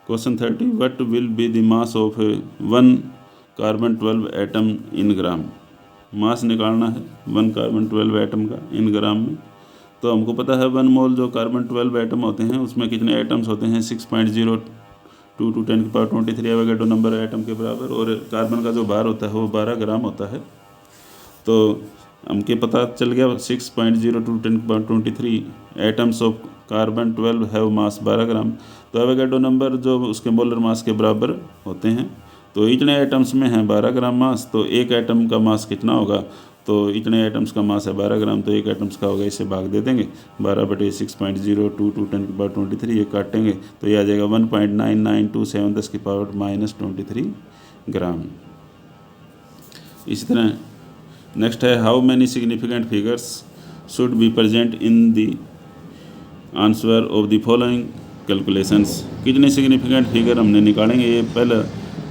Question 30, what will be the mass of 1 carbon 12 atom in gram. Mass निकालना है 1 carbon 12 atom का इन ग्राम में। तो हमको पता है 1 मोल जो कार्बन 12 एटम होते हैं उसमें कितने एटम्स होते हैं, 6.02 × 10⁻23 एवोगैड्रो नंबर एटम के बराबर, और कार्बन का जो भार होता है वो 12 ग्राम होता है। तो हमके पता चल गया 6.02 × 10⁻23 एटम्स ऑफ कार्बन 12 हैव मास 12 ग्राम। तो एवोगैड्रो नंबर जो उसके मोलर मास के बराबर होते हैं, तो इतने एटम्स में है 12 ग्राम मास, तो एक एटम का मास कितना होगा, तो इतने एटम्स का मास है 12 ग्राम, तो एक एटम्स का होगा, इसे भाग दे देंगे 12/6.02 × 10⁻23, ये काटेंगे तो ये आ जाएगा 1.9927 10⁻23 ग्राम। इसी तरह नेक्स्ट है, how many significant figures should be present in the answer of the following calculations. कितने सिग्निफिकेंट फिगर हमने निकालेंगे, ये पहला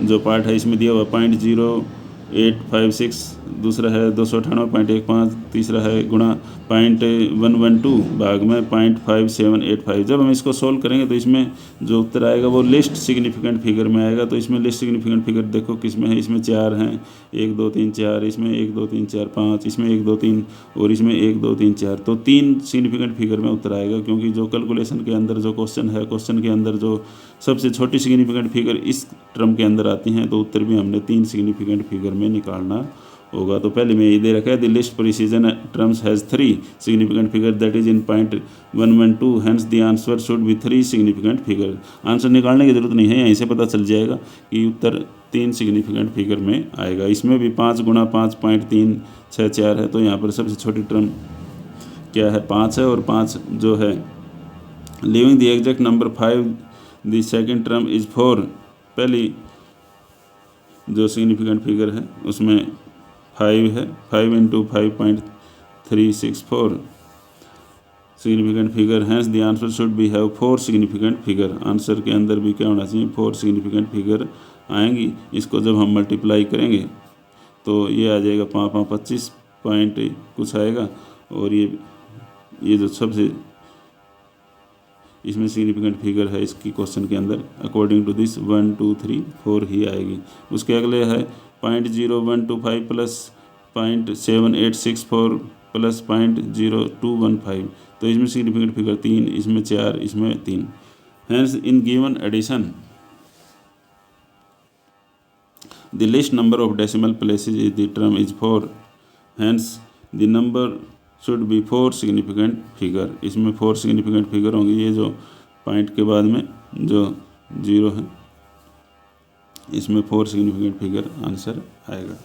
जो पार्ट है इसमें दिया हुआ 0.0856, दूसरा है 298.15, तीसरा है गुणा 0.112 भाग में 0.5785। जब हम इसको सोल्व करेंगे तो इसमें जो उत्तर आएगा वो लिस्ट सिग्निफिकेंट फिगर में आएगा। तो इसमें लिस्ट सिग्निफिकेंट फिगर देखो किसमें है, इसमें 4 हैं, 1 2 3 4, इसमें 1 2 3 4 5, इसमें 1 2 3 और इसमें 1 2 3 4। तो 3 सिग्निफिकेंट फिगर में उत्तर आएगा, क्योंकि जो कैलकुलेशन के अंदर जो क्वेश्चन है, क्वेश्चन के अंदर जो सबसे छोटी सिग्निफिकेंट फिगर इस टर्म के अंदर आती हैं, तो उत्तर भी हमने 3 सिग्निफिकेंट फिगर में निकालना होगा। तो पहले में ये दे रखा है, the list precision terms has 3 significant figure that is in 0.112, hence the answer should B 3 significant figure. Answer निकालने की जरूरत नहीं है, यहीं से पता चल जाएगा कि उत्तर 3 सिग्निफिकेंट फिगर में आएगा। इसमें भी 5 × 5.364 है, तो यहाँ पर सबसे छोटी टर्म क्या है, 5 है, और 5 जो है living the exact number 5 the second term is 4। पहली जो सिग्निफिकेंट फिगर है उसमें 5 है, 5 × 5.364 significant figure, hence the answer should be have 4 significant figure. Answer के अंदर भी क्या होना चाहिए, 4 सिग्निफिकेंट फिगर आएंगी। इसको जब हम मल्टीप्लाई करेंगे तो ये आ जाएगा 25 पॉइंट कुछ आएगा, और ये जो सबसे इसमें सिग्निफिकेंट फिगर है इसकी क्वेश्चन के अंदर अकॉर्डिंग टू दिस 1 2 3 4 ही आएगी। उसके अगले है 0.0125 प्लस 0.7864 प्लस 0.0215, तो इसमें सिग्निफिकेंट फिगर 3, इसमें 4, इसमें 3। Hence in given addition the list number of decimal places is the term is 4, hence the number should be 4 significant figure. इसमें 4 सिग्निफिकेंट फिगर होंगे, ये जो पॉइंट के बाद में जो 0 है इसमें 4 सिग्निफिकेंट फिगर आंसर आएगा।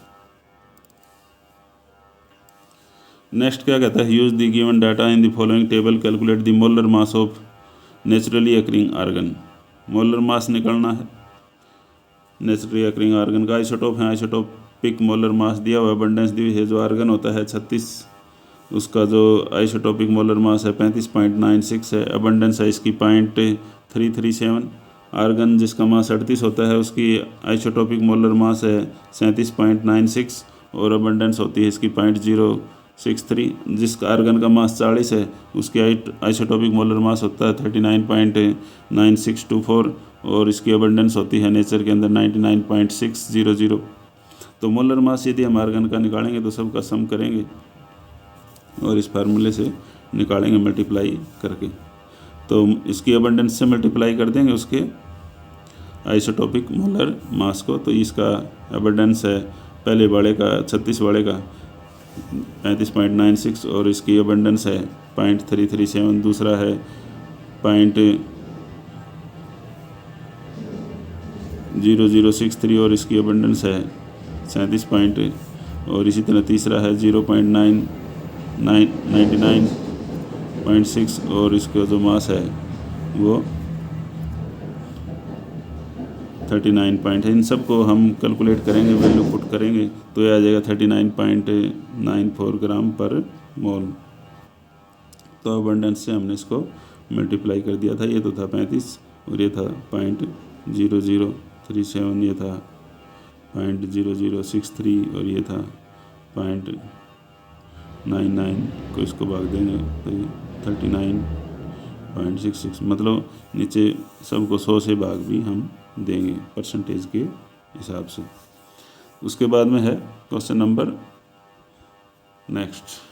नेक्स्ट क्या कहता है, use the given data in the following table, calculate the molar mass of naturally occurring argon. Molar mass निकालना है नेचुरली अकरिंग आर्गन का। आइसोटोप है, आइसोटोपिक मोलर मास दिया हुआ, अबंडेंस दी हुई है। जो आर्गन होता है 36, उसका जो आइसोटोपिक मोलर मास है 35.96 है, अबंडेंस है इसकी 0.337। आर्गन जिसका मास 38 होता है उसकी आइसोटोपिक मोलर मास है 37.96 और अबंडेंस होती है इसकी 0.063। जिसका आर्गन का मास 40 है उसकी आइसोटोपिक मोलर मास होता है 39.9624 और इसकी अबंडेंस होती है नेचर के अंदर 99.600। तो मोलर मास यदि हम आर्गन का निकालेंगे तो सबका सम करेंगे और इस फार्मूले से निकालेंगे मल्टीप्लाई करके। तो इसकी अबंडेंस से मल्टीप्लाई कर देंगे उसके आइसोटोपिक मोलर मास को। तो इसका अबंडेंस है पहले वाले का 36 वाले का 35.96 और इसकी अबंडेंस है 0.337। दूसरा है 0.0063 और इसकी अबंडेंस है 37 और इसी तरह तीसरा है 0.99.6 और इसका जो मास है वो 39 है। इन सब को हम कैलकुलेट करेंगे, वैल्यू पुट करेंगे तो ये आ जाएगा 39.94 ग्राम पर मोल। तो अबंडेंस से हमने इसको मल्टीप्लाई कर दिया था। ये तो था 35 और ये था 0.0037, ये था 0.0063 और ये था 0.99 को इसको भाग देंगे तो 39 0.66, मतलब नीचे सबको 100 से भाग भी हम देंगे परसेंटेज के हिसाब से। उसके बाद में है क्वेश्चन नंबर नेक्स्ट।